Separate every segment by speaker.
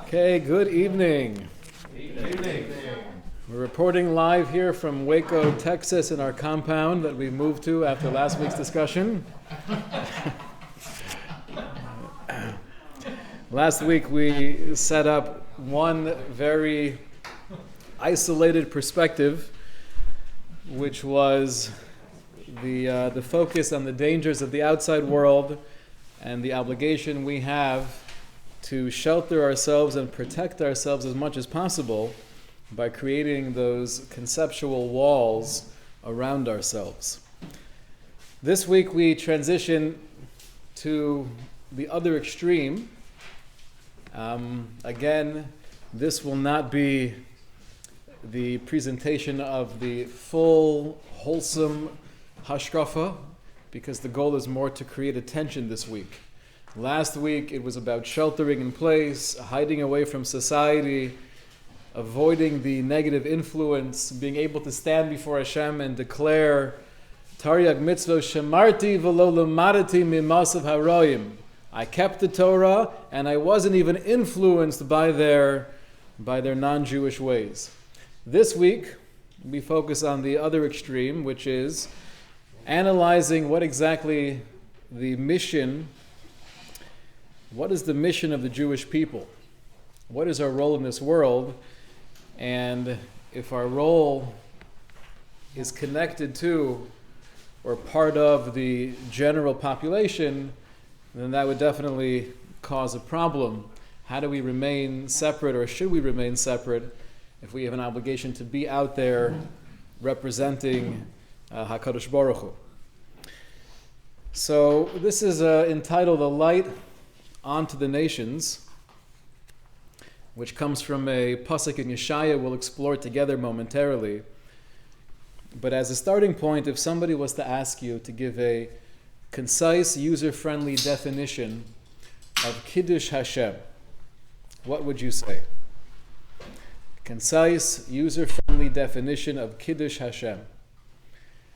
Speaker 1: Okay, good evening.
Speaker 2: Evening.
Speaker 1: We're reporting live here from Waco, Texas, in our compound that we moved to after last week's discussion. Last week we set up one very isolated perspective, which was the focus on the dangers of the outside world and the obligation we have to shelter ourselves and protect ourselves as much as possible by creating those conceptual walls around ourselves. This week we transition to the other extreme. Again, this will not be the presentation of the full, wholesome Hashkafa, because the goal is more to create attention this week. Last week it was about sheltering in place, hiding away from society, avoiding the negative influence, being able to stand before Hashem and declare Taryag mitzvah shemarti v'lo lamadati mimasav haroyim. I kept the Torah and I wasn't even influenced by their non-Jewish ways. This week we focus on the other extreme, which is analyzing what is the mission of the Jewish people? What is our role in this world? And if our role is connected to or part of the general population, then that would definitely cause a problem. How do we remain separate, or should we remain separate, if we have an obligation to be out there representing HaKadosh Baruch Hu? So this is entitled A Light Onto the Nations, which comes from a pasuk in Yeshaya. We'll explore it together momentarily. But as a starting point, if somebody was to ask you to give a concise, user-friendly definition of Kiddush Hashem, what would you say? Concise, user-friendly definition of Kiddush Hashem.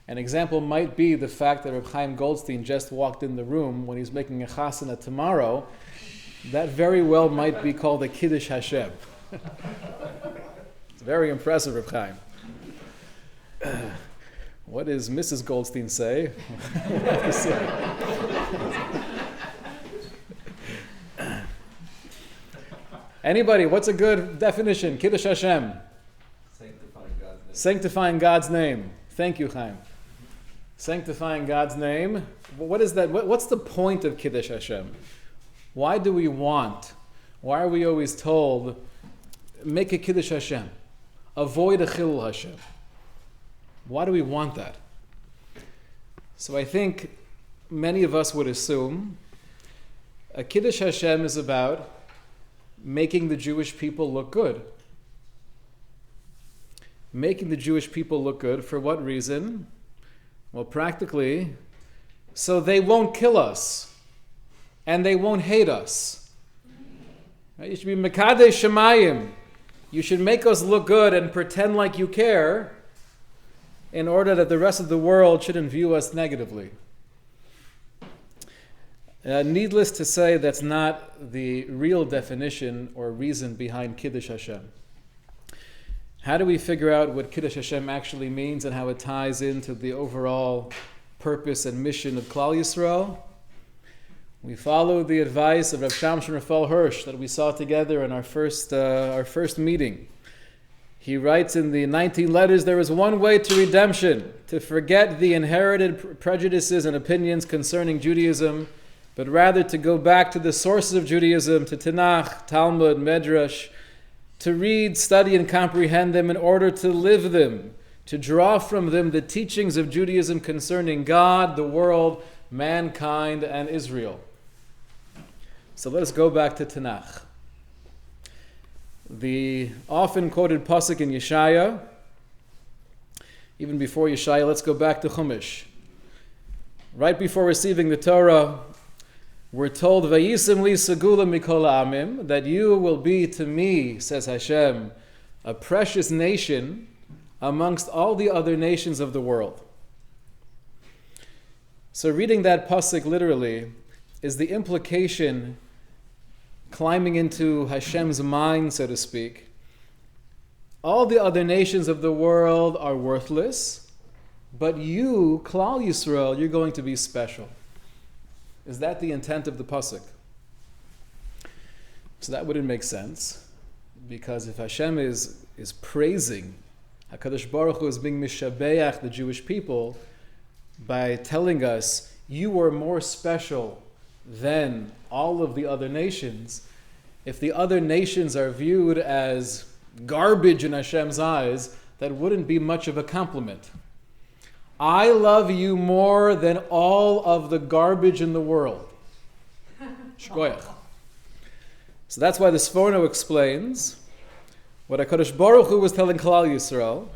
Speaker 1: An example might be the fact that Reb Chaim Goldstein just walked in the room when he's making a chasana tomorrow. That very well might be called a Kiddush Hashem. It's very impressive, Reb Chaim. What does Mrs. Goldstein say? Anybody, what's a good definition? Kiddush Hashem. Sanctifying God's name. Thank you, Chaim. Sanctifying God's name. What is that? What's the point of Kiddush Hashem? Why do we want? Why are we always told, make a Kiddush Hashem? Avoid a Chilul Hashem. Why do we want that? So I think many of us would assume a Kiddush Hashem is about making the Jewish people look good. Making the Jewish people look good for what reason? Well, practically, so they won't kill us and they won't hate us. Right? You should be Mekadei Shemayim. You should make us look good and pretend like you care in order that the rest of the world shouldn't view us negatively. Needless to say, that's not the real definition or reason behind Kiddush Hashem. How do we figure out what Kiddush Hashem actually means and how it ties into the overall purpose and mission of Klal Yisrael? We follow the advice of Rav Shamshon Raphael Hirsch that we saw together in our first meeting. He writes in the 19 letters, there is one way to redemption, to forget the inherited prejudices and opinions concerning Judaism, but rather to go back to the sources of Judaism, to Tanakh, Talmud, Medrash, to read, study, and comprehend them in order to live them, to draw from them the teachings of Judaism concerning God, the world, mankind, and Israel. So let us go back to Tanakh. The often quoted pasuk in Yeshaya, even before Yeshaya, let's go back to Chumash. Right before receiving the Torah, we're told, Vayisim li segula mikol ha'amim, that you will be to me, says Hashem, a precious nation amongst all the other nations of the world. So reading that pasuk literally is the implication climbing into Hashem's mind, so to speak, all the other nations of the world are worthless, but you, Klal Yisrael, you're going to be special. Is that the intent of the pasuk? So that wouldn't make sense, because if Hashem is praising, HaKadosh Baruch Hu is being mishabeach the Jewish people by telling us, you are more special than all of the other nations. If the other nations are viewed as garbage in Hashem's eyes, that wouldn't be much of a compliment. I love you more than all of the garbage in the world. Shkoyach. So that's why the Sforno explains what HaKadosh Baruch Hu was telling Klal Yisrael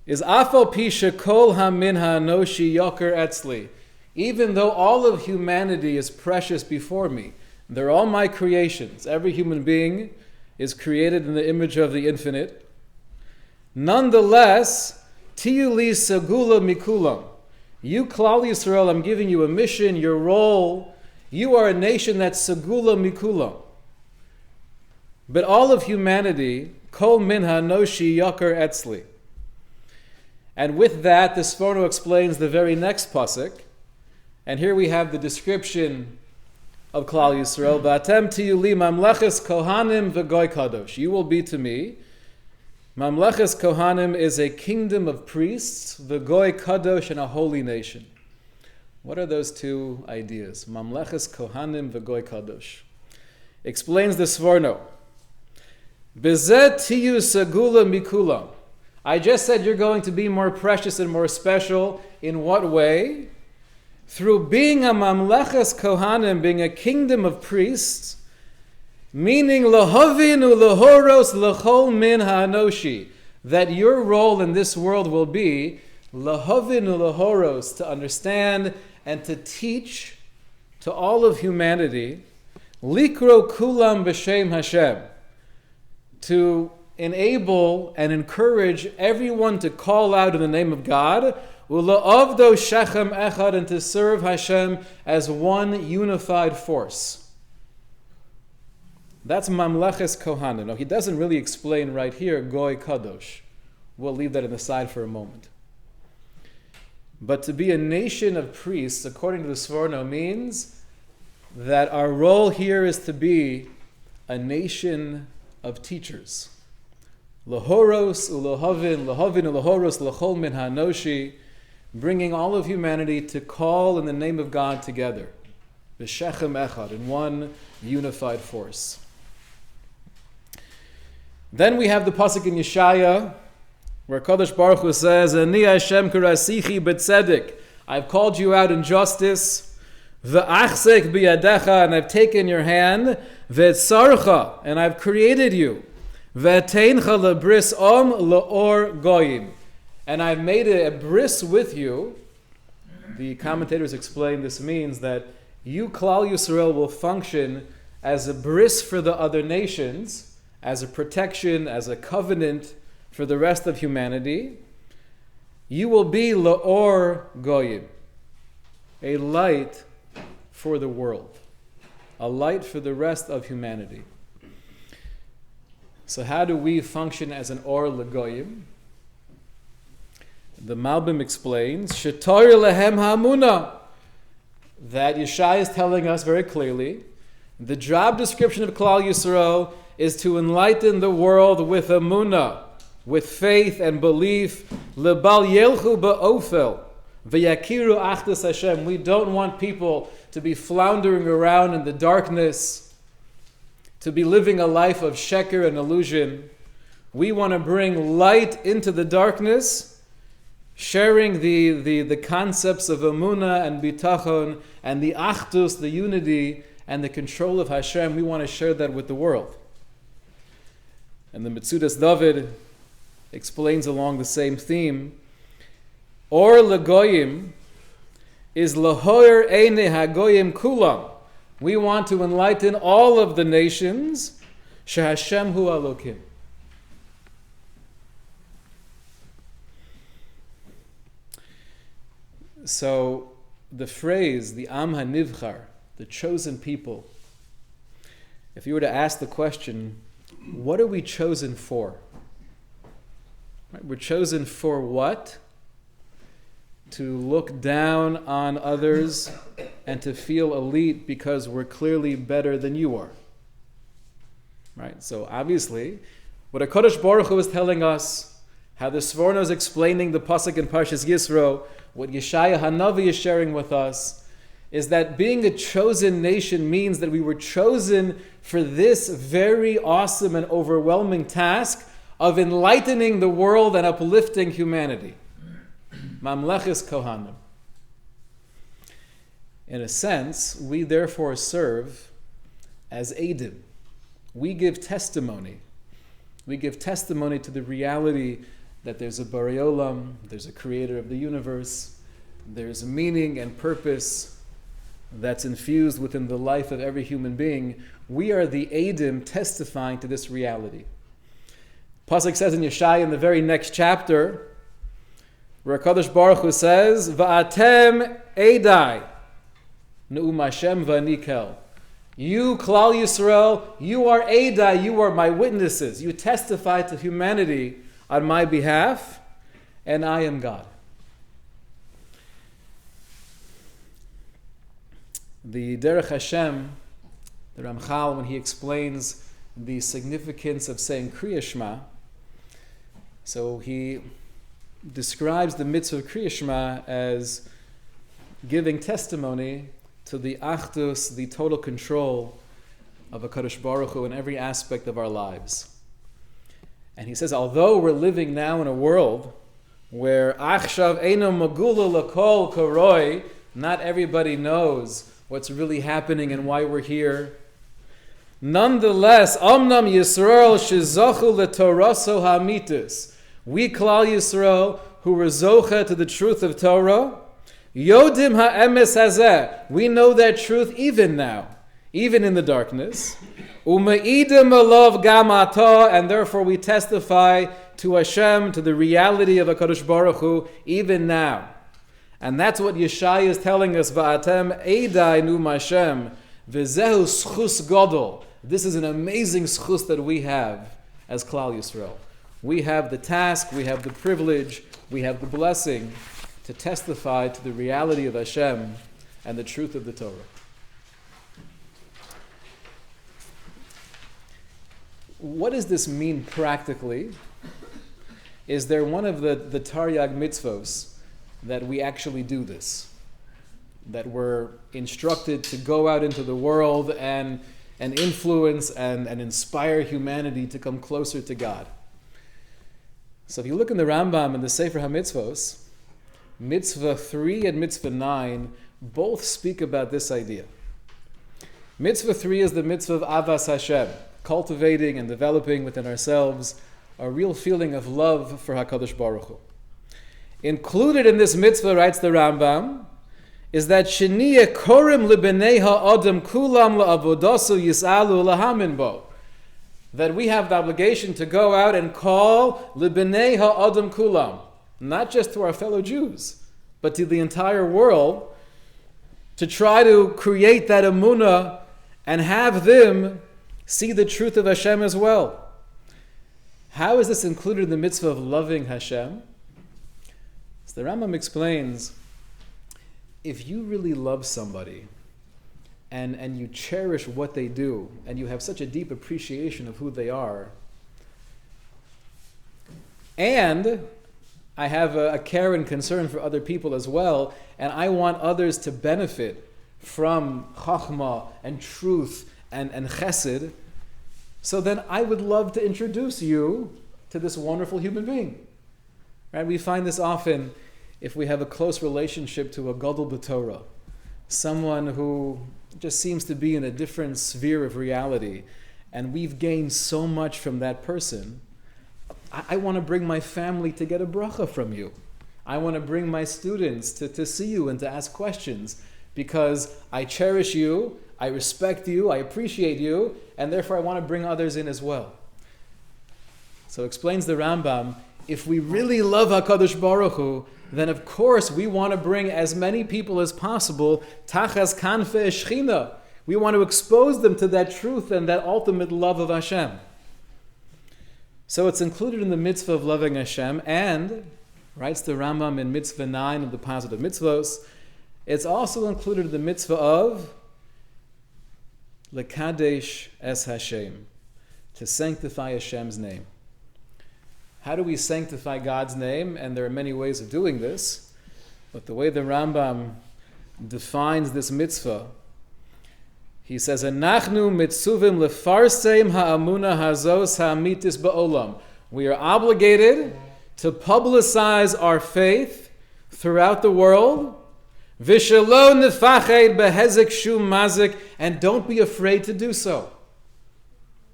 Speaker 1: is Afal pi shekol hamin ha'anoshi yoker etzli. Even though all of humanity is precious before me, they're all my creations. Every human being is created in the image of the infinite. Nonetheless, tiyu li segula mikulam. You, Klal Yisrael, I'm giving you a mission, your role. You are a nation that's segula mikulam. But all of humanity, kol min ha'noshi yoker etzli. And with that, the Sforno explains the very next pasuk. And here we have the description of Klal Yisrael. V'atem tiyu li mamleches kohanim v'goy kadosh. You will be to me. Mamleches kohanim is a kingdom of priests, v'goy kadosh, and a holy nation. What are those two ideas? Mamleches kohanim v'goy kadosh. Explains the Sforno. Bezet tiyu segula mikulam. I just said you're going to be more precious and more special. In what way? Through being a mamleches kohanim, being a kingdom of priests, meaning lahavin ulahoros lachol min ha'anoshi, that your role in this world will be lahavin ulahoros, to understand and to teach to all of humanity, likro kulam b'shem Hashem, to enable and encourage everyone to call out in the name of God, ula'avdo shechem echad, and to serve Hashem as one unified force. That's mamleches kohanim. Now, he doesn't really explain right here goy kadosh. We'll leave that in the side for a moment. But to be a nation of priests, according to the Sforno, means that our role here is to be a nation of teachers. Lahoros ulahavin, lahavin ulahoros lachol min ha'anoshi, bringing all of humanity to call in the name of God together, b'shechem echad, in one unified force. Then we have the pasuk in Yeshaya, where Kadosh Baruch Hu says, Ani Hashem karasichi b'tzedek, I've called you out in justice, v'achsek biyadecha, and I've taken your hand, v'etzarcha, and I've created you, v'eteincha lebris la'or goyim, and I've made a bris with you. The commentators explain this means that you, Klal Yisrael, will function as a bris for the other nations, as a protection, as a covenant for the rest of humanity. You will be la'or goyim, a light for the world, a light for the rest of humanity. So how do we function as an or l'goyim? The Malbim explains, Shetoir lehem ha'amuna, that Yeshaya is telling us very clearly, the job description of Klal Yisrael is to enlighten the world with amunah, with faith and belief. Lebal yelchu ba'ofel, v'yakiru achdas Hashem. We don't want people to be floundering around in the darkness, to be living a life of sheker and illusion. We want to bring light into the darkness, sharing the concepts of Amunah and Bitachon and the Achdus, the unity and the control of Hashem. We want to share that with the world. And the Metzudas David explains along the same theme. Or Lagoyim is Lahoyer Eine Hagoyim Kulam. We want to enlighten all of the nations. Shehashem Hu Elokim. So the phrase, the Am HaNivchar, the chosen people, if you were to ask the question, what are we chosen for? Right? We're chosen for what? To look down on others and to feel elite because we're clearly better than you are. Right? So obviously, what HaKadosh Baruch Hu is telling us, how the Sforno is explaining the pasuk in Parshas Yisro, what Yeshaya Hanavi is sharing with us, is that being a chosen nation means that we were chosen for this very awesome and overwhelming task of enlightening the world and uplifting humanity. Mamleches Kohanim. In a sense, we therefore serve as Eidim. We give testimony. We give testimony to the reality that there's a Barei Olam, there's a creator of the universe, there's meaning and purpose that's infused within the life of every human being. We are the Eidim testifying to this reality. Pasuk says in Yeshaya in the very next chapter, where HaKadosh Baruch Hu says, Va'atem Eidai, Ne'um Hashem v'anikel. You, Klal Yisrael, you are Eidai, you are my witnesses. You testify to humanity on my behalf, and I am God. The Derech Hashem, the Ramchal, when he explains the significance of saying Kriya Shema, so he describes the mitzvah of Kriya Shema as giving testimony to the achdus, the total control of HaKadosh Baruch Hu in every aspect of our lives. And he says, although we're living now in a world where achshav eino magula lakol koroi, not everybody knows what's really happening and why we're here. Nonetheless, Amnam Yisrael shizachu letoraso hamitus. We Klal Yisrael who were zocha to the truth of Torah, yodim ha'emes hazeh. We know that truth even now, even in the darkness. U'me'idim alav gam ata, and therefore we testify to Hashem, to the reality of HaKadosh Baruch Hu, even now. And that's what Yeshaya is telling us, Va'atem eidai nu Hashem, v'zehu schus gadol. This is an amazing schus that we have as Klal Yisrael. We have the task, we have the privilege, we have the blessing to testify to the reality of Hashem and the truth of the Torah. What does this mean practically? Is there one of the Taryag mitzvos that we actually do this? That we're instructed to go out into the world and influence and inspire humanity to come closer to God. So if you look in the Rambam and the Sefer HaMitzvos, Mitzvah 3 and Mitzvah 9 both speak about this idea. Mitzvah 3 is the mitzvah of Avas Hashem, cultivating and developing within ourselves a real feeling of love for HaKadosh Baruch Hu. Included in this mitzvah, writes the Rambam, is that Sheniye Korim Libnei Ha'adam Kulam La'avodasu Yis'alu Lahamin Bo. That we have the obligation to go out and call Libnei Ha'adam Kulam, not just to our fellow Jews, but to the entire world, to try to create that emunah and have them see the truth of Hashem as well. How is this included in the mitzvah of loving Hashem? So the Rambam explains, if you really love somebody and you cherish what they do and you have such a deep appreciation of who they are, and I have a care and concern for other people as well, and I want others to benefit from chachma and truth and chesed, so then I would love to introduce you to this wonderful human being. Right? We find this often if we have a close relationship to a gadol b'Torah, someone who just seems to be in a different sphere of reality, and we've gained so much from that person. I want to bring my family to get a bracha from you. I want to bring my students to see you and to ask questions, because I cherish you, I respect you, I appreciate you, and therefore I want to bring others in as well. So explains the Rambam, if we really love HaKadosh Baruch Hu, then of course we want to bring as many people as possible tachas kanfe shchina. We want to expose them to that truth and that ultimate love of Hashem. So it's included in the mitzvah of loving Hashem, and, writes the Rambam in mitzvah 9 of the positive mitzvahs, it's also included in the mitzvah of lekadesh es Hashem, to sanctify Hashem's name. How do we sanctify God's name? And there are many ways of doing this, but the way the Rambam defines this mitzvah, he says, "Anachnu mitzuvim lefarseim ha'amuna hazos ha'amitis ba'olam." We are obligated to publicize our faith throughout the world. V'shelo nefached behezek shum mazik, and don't be afraid to do so.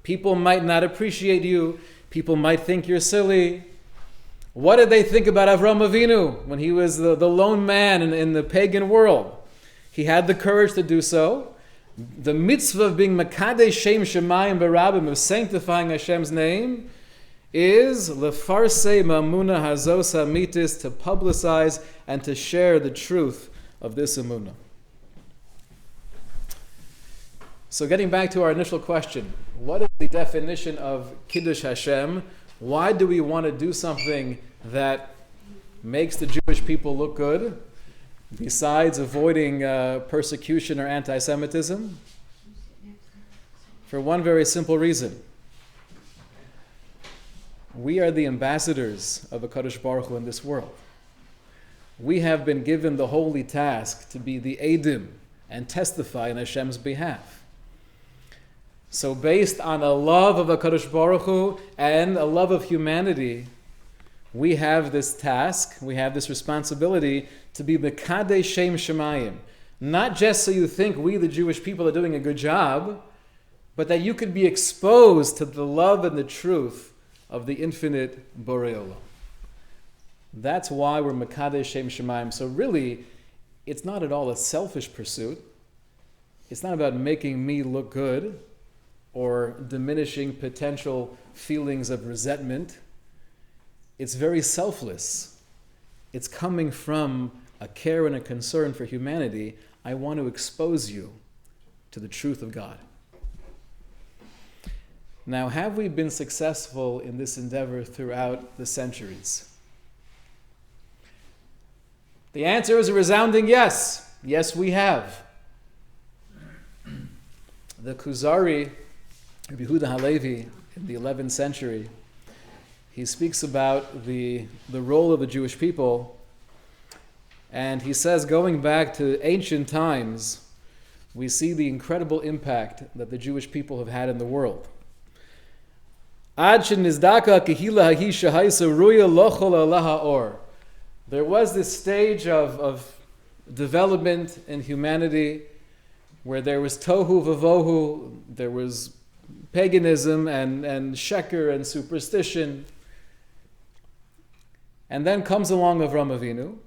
Speaker 1: People might not appreciate you. People might think you're silly. What did they think about Avraham Avinu when he was the lone man in the pagan world? He had the courage to do so. The mitzvah of being Makadesh Shem Shemayim Barabim, of sanctifying Hashem's name, is lefarse mamuna hazos hamitis, to publicize and to share the truth of this emunah. So getting back to our initial question, what is the definition of Kiddush Hashem? Why do we want to do something that makes the Jewish people look good, besides avoiding persecution or anti-Semitism? For one very simple reason. We are the ambassadors of HaKadosh Baruch Hu in this world. We have been given the holy task to be the Eidim and testify on Hashem's behalf. So based on a love of HaKadosh Baruch Hu and a love of humanity, we have this task, we have this responsibility to be Mekadesh Shem Shemayim. Not just so you think we, the Jewish people, are doing a good job, but that you could be exposed to the love and the truth of the infinite Borei Olam. That's why we're Mekadesh Shem Shemayim. So really, it's not at all a selfish pursuit. It's not about making me look good or diminishing potential feelings of resentment. It's very selfless. It's coming from a care and a concern for humanity. I want to expose you to the truth of God. Now, have we been successful in this endeavor throughout the centuries? The answer is a resounding yes. Yes, we have. The Kuzari, Rabbi Yehuda Halevi, in the 11th century, he speaks about the role of the Jewish people, and he says, going back to ancient times, we see the incredible impact that the Jewish people have had in the world. There was this stage of development in humanity where there was tohu vavohu, there was paganism and sheker and superstition. And then comes along Avraham Avinu,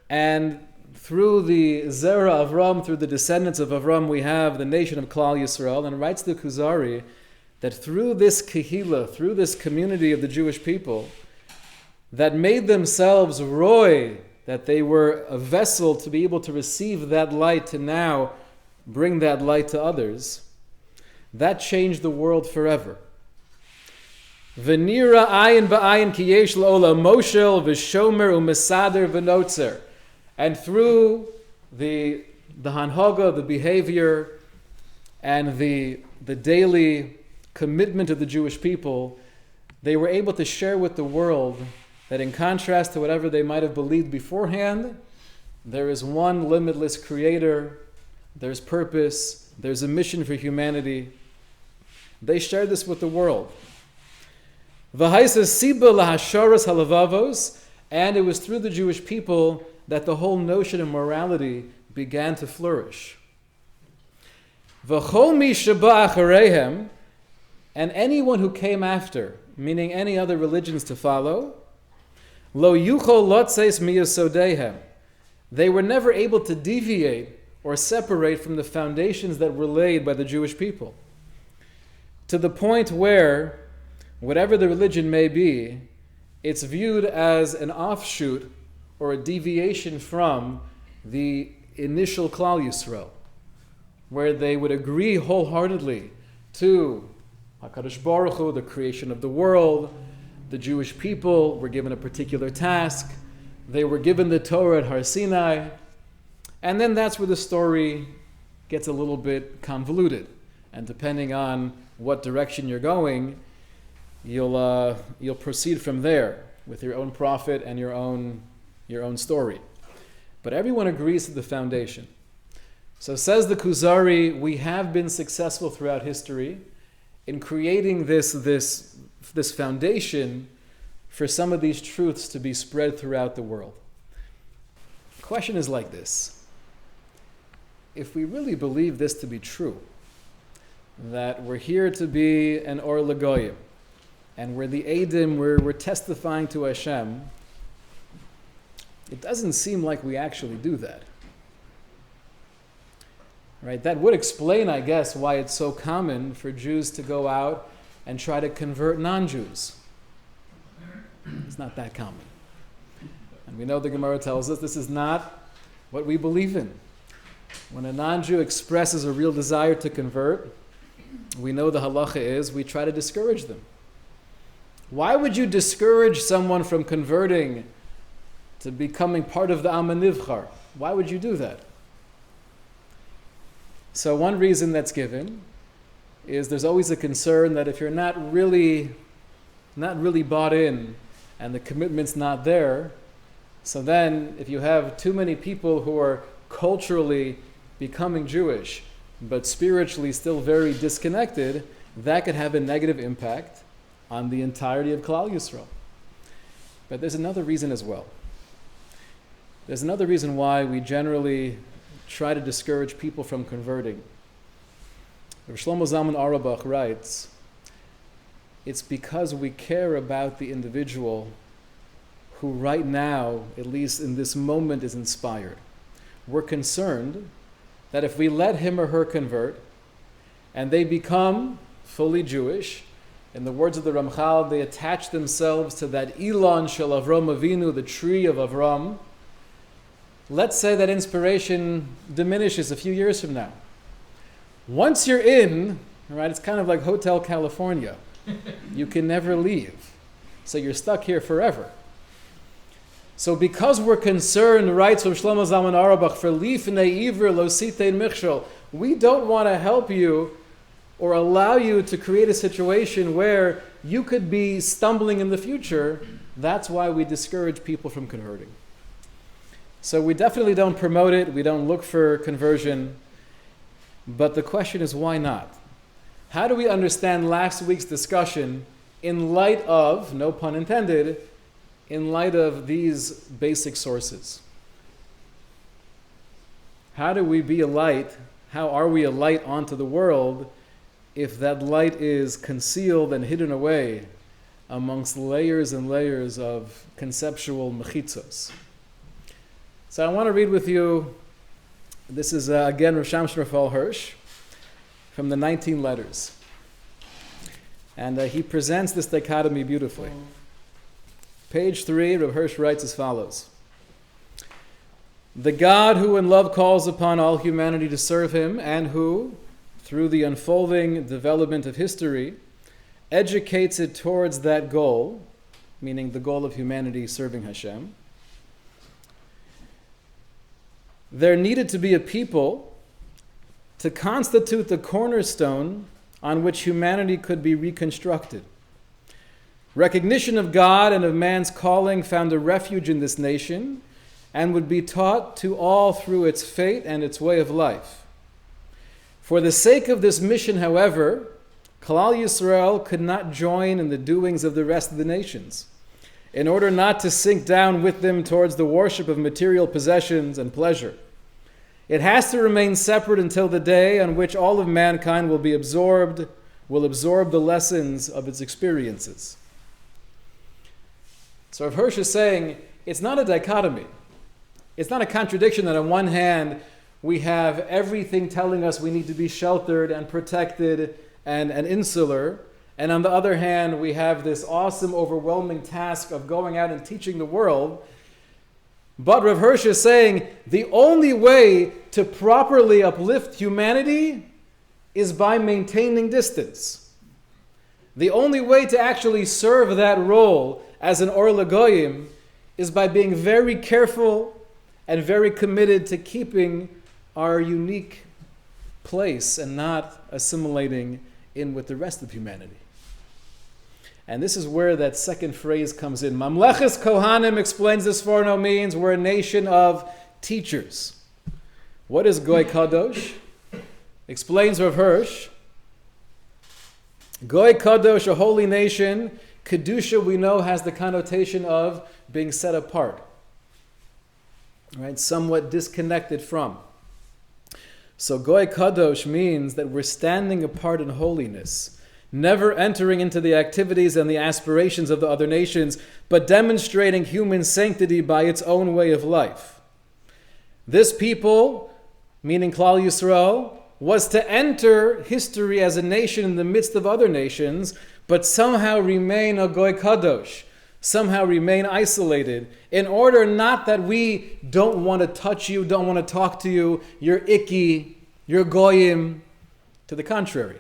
Speaker 1: and through the Zera of Avram, through the descendants of Avram, we have the nation of Klal Yisrael. And writes the Kuzari that through this kehila, through this community of the Jewish people, that made themselves roy, that they were a vessel to be able to receive that light, to now bring that light to others, that changed the world forever. V'nira ayin ba'ayin ki yesh la'ola moshel v'shomer u'mesader v'notzer. And through the hanhaga, the behavior, and the daily commitment of the Jewish people, they were able to share with the world that in contrast to whatever they might have believed beforehand, there is one limitless creator, there's purpose, there's a mission for humanity. They shared this with the world. V'haisa siba lahasharas halavavos, and it was through the Jewish people that the whole notion of morality began to flourish. V'chol mi sheba achareihem, and anyone who came after, meaning any other religions to follow, lo yuchol lotzeis miyasodehem, they were never able to deviate or separate from the foundations that were laid by the Jewish people, to the point where, whatever the religion may be, it's viewed as an offshoot or a deviation from the initial Klal Yisrael. where they would agree wholeheartedly to HaKadosh Baruch Hu, the creation of the world. The Jewish people were given a particular task. They were given the Torah at Har Sinai. And then that's where the story gets a little bit convoluted. And depending on what direction you're going, you'll proceed from there with your own prophet and your own story. But everyone agrees to the foundation. So says the Kuzari, we have been successful throughout history in creating this foundation for some of these truths to be spread throughout the world. The question is like this. If we really believe this to be true, that we're here to be an Or L'Goyim, and we're the Eidim, we're testifying to Hashem, it doesn't seem like we actually do that. Right? That would explain, I guess, why it's so common for Jews to go out and try to convert non-Jews. It's not that common. And we know the Gemara tells us this is not what we believe in. When a non-Jew expresses a real desire to convert, we know the halacha is we try to discourage them. Why would you discourage someone from converting to becoming part of the Am HaNivchar? Why would you do that? So one reason that's given is there's always a concern that if you're not really bought in and the commitment's not there, so then if you have too many people who are culturally becoming Jewish but spiritually still very disconnected, that could have a negative impact on the entirety of Klal Yisrael. But there's another reason as well. There's another reason why we generally try to discourage people from converting. Rav Shlomo Zalman Auerbach writes, it's because we care about the individual who right now, at least in this moment, is inspired. We're concerned that if we let him or her convert and they become fully Jewish, in the words of the Ramchal, they attach themselves to that Elon Shel Avram Avinu, the tree of Avram. Let's say that inspiration diminishes a few years from now. Once you're in, right, it's kind of like Hotel California. You can never leave. So you're stuck here forever. So because we're concerned, writes from Shlomo Zalman Auerbach, for lifnei ivor lo sitein michshol, we don't want to help you or allow you to create a situation where you could be stumbling in the future. That's why we discourage people from converting. So we definitely don't promote it, we don't look for conversion, but the question is, why not? How do we understand last week's discussion in light of, no pun intended, in light of these basic sources? How do we be a light? How are we a light onto the world if that light is concealed and hidden away amongst layers and layers of conceptual mechitzos? So I want to read with you, this is again Rav Shamshon Raphael Hirsch from the 19 letters. And he presents this dichotomy beautifully. Page 3, Rav Hirsch writes as follows. The God who in love calls upon all humanity to serve him, and who, through the unfolding development of history, educates it towards that goal, meaning the goal of humanity serving Hashem, there needed to be a people to constitute the cornerstone on which humanity could be reconstructed. Recognition of God and of man's calling found a refuge in this nation and would be taught to all through its fate and its way of life. For the sake of this mission, however, Klal Yisrael could not join in the doings of the rest of the nations, in order not to sink down with them towards the worship of material possessions and pleasure. It has to remain separate until the day on which all of mankind will absorb the lessons of its experiences. So Rav Hirsch is saying, it's not a dichotomy. It's not a contradiction that on one hand, we have everything telling us we need to be sheltered and protected and insular, and on the other hand, we have this awesome, overwhelming task of going out and teaching the world. But Rav Hirsch is saying the only way to properly uplift humanity is by maintaining distance. The only way to actually serve that role as an Or L'Goyim is by being very careful and very committed to keeping our unique place and not assimilating in with the rest of humanity. And this is where that second phrase comes in. Mamleches Kohanim explains this forno means we're a nation of teachers. What is Goy Kadosh? Explains Rav Hirsch. Goy Kadosh, a holy nation. Kedusha, we know, has the connotation of being set apart. Right? Somewhat disconnected from. So Goy Kadosh means that we're standing apart in holiness, never entering into the activities and the aspirations of the other nations, but demonstrating human sanctity by its own way of life. This people, meaning Klal Yisrael, was to enter history as a nation in the midst of other nations, but somehow remain a Goy Kadosh, somehow remain isolated, in order not that we don't want to touch you, don't want to talk to you, you're icky, you're Goyim. To the contrary.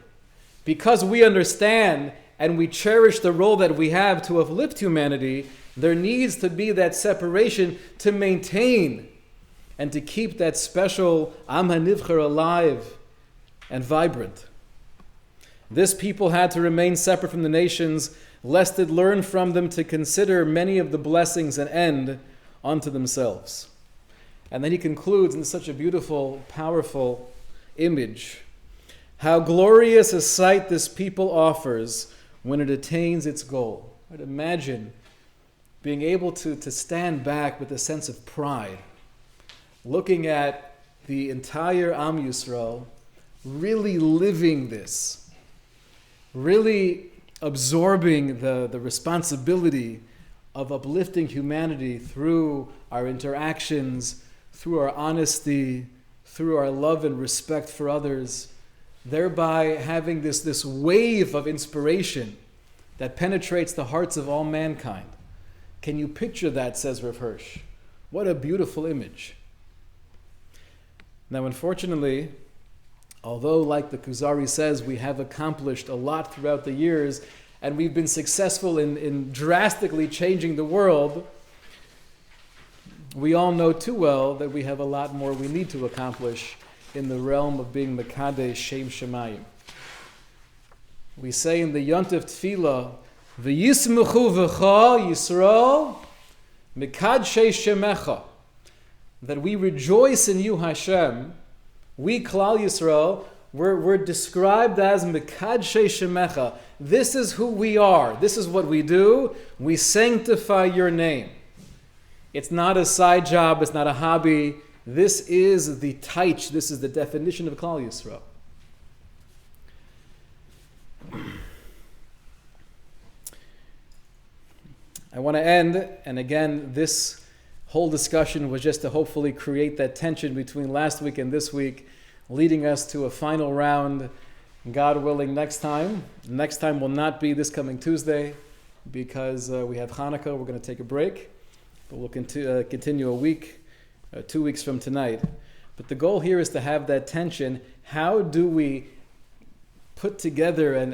Speaker 1: Because we understand and we cherish the role that we have to uplift humanity, there needs to be that separation to maintain and to keep that special Am HaNivcher alive and vibrant. This people had to remain separate from the nations, lest it learn from them to consider many of the blessings and end unto themselves. And then he concludes in such a beautiful, powerful image. How glorious a sight this people offers when it attains its goal. Right? Imagine being able to stand back with a sense of pride, looking at the entire Am Yisrael, really living this, really absorbing the responsibility of uplifting humanity through our interactions, through our honesty, through our love and respect for others, thereby having this wave of inspiration that penetrates the hearts of all mankind. Can you picture that, says Rav Hirsch? What a beautiful image. Now, unfortunately, although, like the Kuzari says, we have accomplished a lot throughout the years, and we've been successful in drastically changing the world, we all know too well that we have a lot more we need to accomplish in the realm of being Mekadesh Shem Shemayim. We say in the Yontif Tefillah, V'yismechu v'cha Yisrael Mekadshei Shemecha, that we rejoice in you, Hashem. We, Klal Yisrael, we're described as Mekadshei Shemecha. This is who we are. This is what we do. We sanctify your name. It's not a side job. It's not a hobby. This is the taich. This is the definition of Klal Yisrael. I want to end, and again, this whole discussion was just to hopefully create that tension between last week and this week, leading us to a final round, God willing, next time. Next time will not be this coming Tuesday because we have Hanukkah. We're going to take a break, but we'll continue a week, 2 weeks from tonight. But the goal here is to have that tension. How do we put together and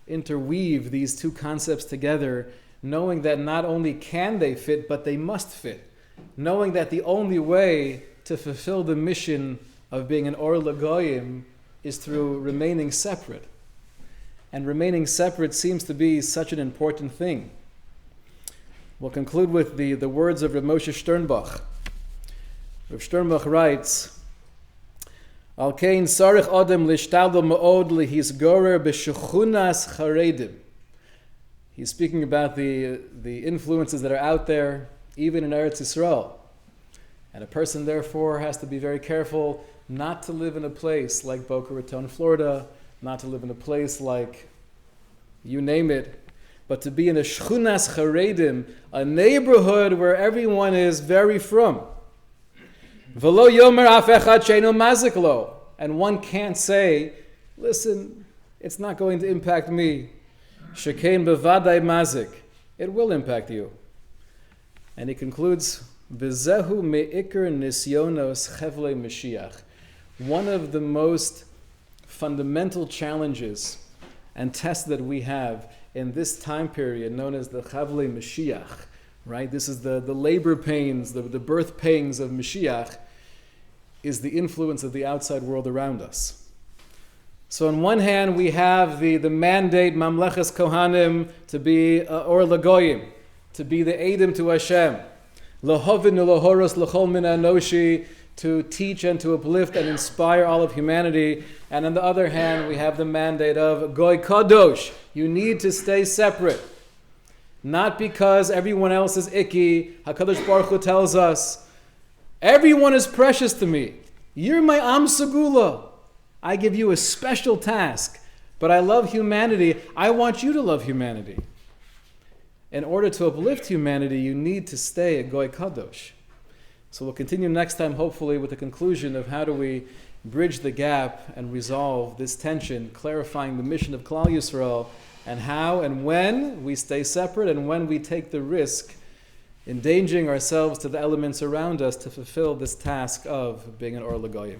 Speaker 1: interweave these two concepts together, knowing that not only can they fit, but they must fit. Knowing that the only way to fulfill the mission of being an Or L'Goyim is through remaining separate. And remaining separate seems to be such an important thing. We'll conclude with the words of Rav Moshe Sternbach. Rav Sternbach writes, Al kein sarich odem lishtadl ma'od lihisgorer b'shechunas charedim. He's speaking about the influences that are out there, even in Eretz Yisrael. And a person, therefore, has to be very careful not to live in a place like Boca Raton, Florida, not to live in a place like, you name it, but to be in a Shchunas Charedim, a neighborhood where everyone is very from. V'lo yomer af echad she'eino mazik lo. And one can't say, listen, it's not going to impact me. Shekein bevadai mazik. It will impact you. And he concludes V'zehu me'ikr nisyonos chevle Mashiach. One of the most fundamental challenges and tests that we have in this time period, known as the Chavle Mashiach, right? This is the labor pains, the birth pangs of Mashiach, is the influence of the outside world around us. So on one hand, we have the mandate, Mamleches Kohanim, to be Or Lagoyim, to be the Eidim to Hashem, Lahovin Lahoros Lachol Min Anoshi, to teach and to uplift and inspire all of humanity. And on the other hand, we have the mandate of Goy Kadosh. You need to stay separate. Not because everyone else is icky. HaKadosh Baruch Hu tells us, everyone is precious to me. You're my Am Segula. I give you a special task. But I love humanity. I want you to love humanity. In order to uplift humanity, you need to stay a Goy Kadosh. So we'll continue next time, hopefully, with the conclusion of how do we bridge the gap and resolve this tension, clarifying the mission of Klal Yisrael, and how and when we stay separate and when we take the risk, endangering ourselves to the elements around us to fulfill this task of being an Or L'Goyim.